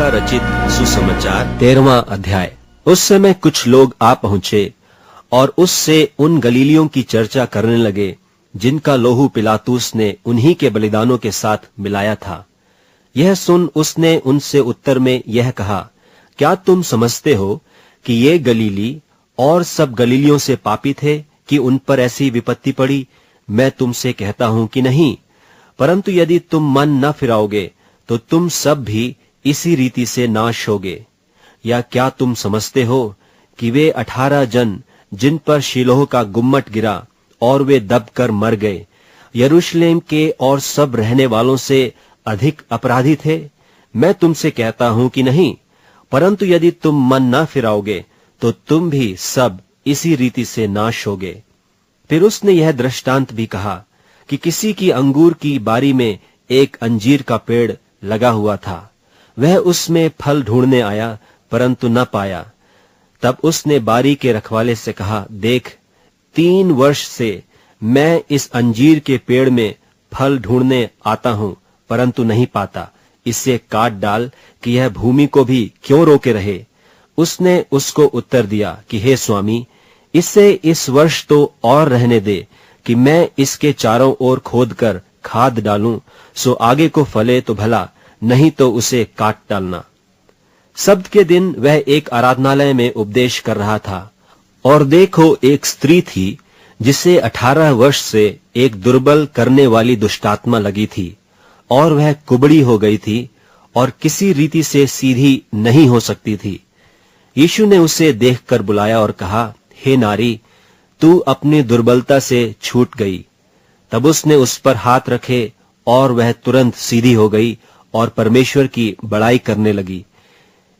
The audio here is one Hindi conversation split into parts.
का रचित सुसमाचार 13वां अध्याय। उस समय कुछ लोग आ पहुंचे और उससे उन गलीलियों की चर्चा करने लगे जिनका लोहू पिलातुस ने उन्हीं के बलिदानों के साथ मिलाया था। यह सुन उसने उनसे उत्तर में यह कहा, क्या तुम समझते हो कि ये गलीली और सब गलीलियों से पापी थे कि उन पर ऐसी विपत्ति पड़ी? मैं तुमसे कहता हूं कि नहीं, परंतु यदि तुम मन न फिराओगे तो तुम सब भी इसी रीति से नाश होगे। या क्या तुम समझते हो कि वे 18 जन जिन पर शीलोह का गुम्मट गिरा और वे दबकर मर गए, यरूशलेम के और सब रहने वालों से अधिक अपराधी थे? मैं तुमसे कहता हूं कि नहीं, परंतु यदि तुम मन न फिराओगे तो तुम भी सब इसी रीति से नाश होगे। फिर उसने यह दृष्टांत भी कहा कि किसी की अंगूर की बारी में एक अंजीर का पेड़ लगा हुआ था। वह उसमें फल ढूंढने आया परंतु न पाया। तब उसने बारी के रखवाले से कहा, देख, 3 वर्ष से मैं इस अंजीर के पेड़ में फल ढूंढने आता हूं परंतु नहीं पाता। इसे काट डाल कि यह भूमि को भी क्यों रोके रहे। उसने उसको उत्तर दिया कि हे स्वामी, इसे इस वर्ष तो और रहने दे कि मैं इसके चारों ओर खोदकर खाद डालूं, सो आगे को फले तो भला, नहीं तो उसे काट डालना। सब्त के दिन वह एक आराधनालय में उपदेश कर रहा था, और देखो, एक स्त्री थी जिसे 18 वर्ष से एक दुर्बल करने वाली दुष्टात्मा लगी थी, और वह कुबड़ी हो गई थी और किसी रीति से सीधी नहीं हो सकती थी। यीशु ने उसे देखकर बुलाया और कहा, हे नारी, तू अपनी दुर्बलता से छूट गई। तब उसने उस पर हाथ रखे और वह तुरंत सीधी हो गई और परमेश्वर की बड़ाई करने लगी।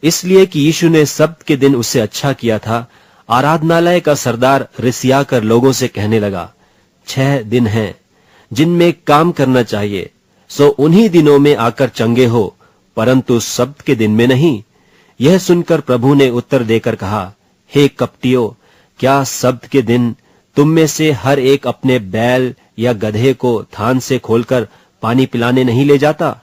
इसलिए कि यीशु ने सब्त के दिन उसे अच्छा किया था, आराधनालय का सरदार रिसिया कर लोगों से कहने लगा, 6 दिन हैं जिनमें काम करना चाहिए, सो उन्हीं दिनों में आकर चंगे हो, परंतु सब्त के दिन में नहीं। यह सुनकर प्रभु ने उत्तर देकर कहा, हे कपटियों, क्या सब्त के दिन तुम में से हर एक अपने बैल या गधे को थान से खोलकर पानी पिलाने नहीं ले जाता?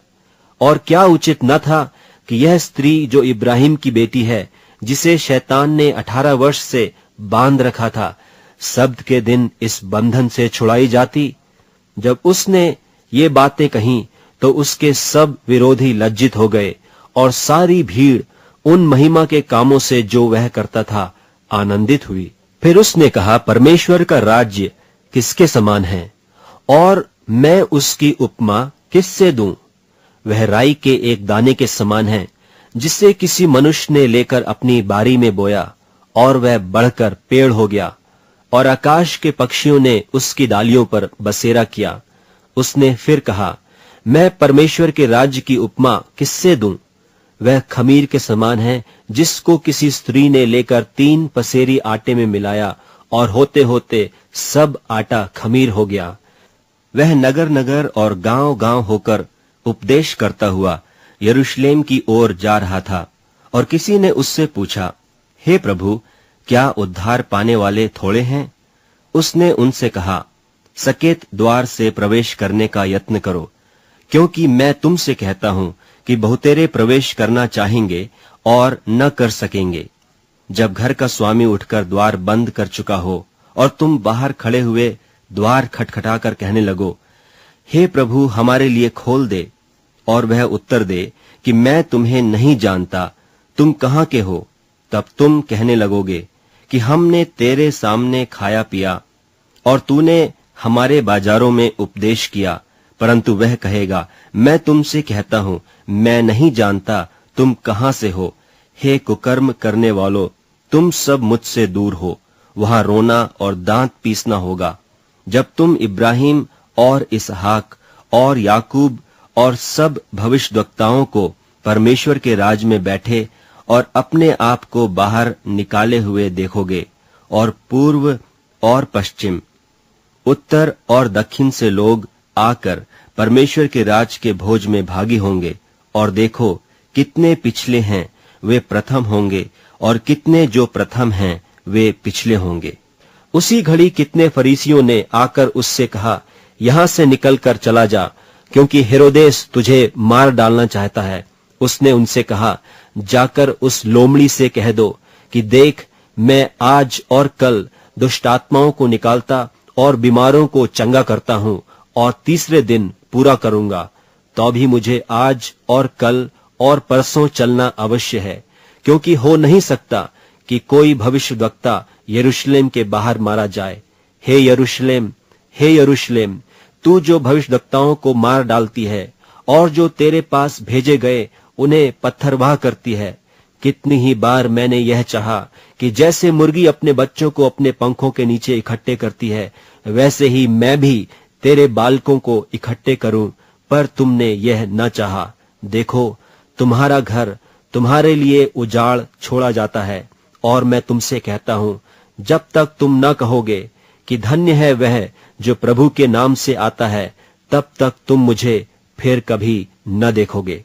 और क्या उचित न था कि यह स्त्री जो इब्राहिम की बेटी है, जिसे शैतान ने 18 वर्ष से बांध रखा था, सब्त के दिन इस बंधन से छुड़ाई जाती? जब उसने ये बातें कहीं तो उसके सब विरोधी लज्जित हो गए, और सारी भीड़ उन महिमा के कामों से जो वह करता था आनंदित हुई। फिर उसने कहा, परमेश्वर का राज्य किसके समान है, और मैं उसकी उपमा किससे दूं? वह राई के एक दाने के समान है, जिसे किसी मनुष्य ने लेकर अपनी बारी में बोया, और वह बढ़कर पेड़ हो गया, और आकाश के पक्षियों ने उसकी डालियों पर बसेरा किया। उसने फिर कहा, मैं परमेश्वर के राज्य की उपमा किससे दूं? वह खमीर के समान है, जिसको किसी स्त्री ने लेकर 3 पसेरी आटे में मिलाया, और होते होते सब आटा खमीर हो गया। वह नगर नगर और गांव गांव होकर उपदेश करता हुआ यरूशलेम की ओर जा रहा था, और किसी ने उससे पूछा, हे प्रभु, क्या उद्धार पाने वाले थोड़े हैं? उसने उनसे कहा, सकेत द्वार से प्रवेश करने का यत्न करो, क्योंकि मैं तुमसे कहता हूं कि बहुतेरे प्रवेश करना चाहेंगे और न कर सकेंगे। जब घर का स्वामी उठकर द्वार बंद कर चुका हो और तुम बाहर खड़े हुए द्वार खटखटाकर कहने लगो, हे प्रभु, हमारे लिए खोल दे, और वह उत्तर दे कि मैं तुम्हें नहीं जानता, तुम कहां के हो? तब तुम कहने लगोगे कि हमने तेरे सामने खाया पिया और तूने हमारे बाजारों में उपदेश किया। परंतु वह कहेगा, मैं तुमसे कहता हूं, मैं नहीं जानता तुम कहां से हो। हे कुकर्म करने वालों, तुम सब मुझसे दूर हो। वहां रोना और दांत पीसना होगा, जब तुम इब्राहिम और इसहाक और याकूब और सब भविष्यद्वक्ताओं को परमेश्वर के राज में बैठे और अपने आप को बाहर निकाले हुए देखोगे, और पूर्व और पश्चिम, उत्तर और दक्षिण से लोग आकर परमेश्वर के राज के भोज में भागी होंगे। और देखो, कितने पिछले हैं वे प्रथम होंगे, और कितने जो प्रथम हैं वे पिछले होंगे। उसी घड़ी कितने फरीसियों ने आकर उससे कहा, यहां से निकलकर चला जा, क्योंकि हेरोदेस तुझे मार डालना चाहता है। उसने उनसे कहा, जाकर उस लोमड़ी से कह दो कि देख, मैं आज और कल दुष्टात्माओं को निकालता और बीमारों को चंगा करता हूं और तीसरे दिन पूरा करूंगा। तो भी मुझे आज और कल और परसों चलना अवश्य है, क्योंकि हो नहीं सकता कि कोई भविष्यद्वक्ता यरूशलेम के बाहर मारा जाए। हे यरूशलेम, हे यरूशलेम, तू जो भविष्यद्वक्ताओं को मार डालती है और जो तेरे पास भेजे गए उन्हें पत्थरवाह करती है। कितनी ही बार मैंने यह चाहा कि जैसे मुर्गी अपने बच्चों को अपने पंखों के नीचे इकट्ठे करती है, वैसे ही मैं भी तेरे बालकों को इकट्ठे करूं, पर तुमने यह न चाहा। देखो, तुम्हारा घर तुम्हारे लिए उजाड़ छोड़ा जाता है, और मैं तुमसे कहता हूं, जब तक तुम न कहोगे कि धन्य है वह जो प्रभु के नाम से आता है, तब तक तुम मुझे फिर कभी न देखोगे।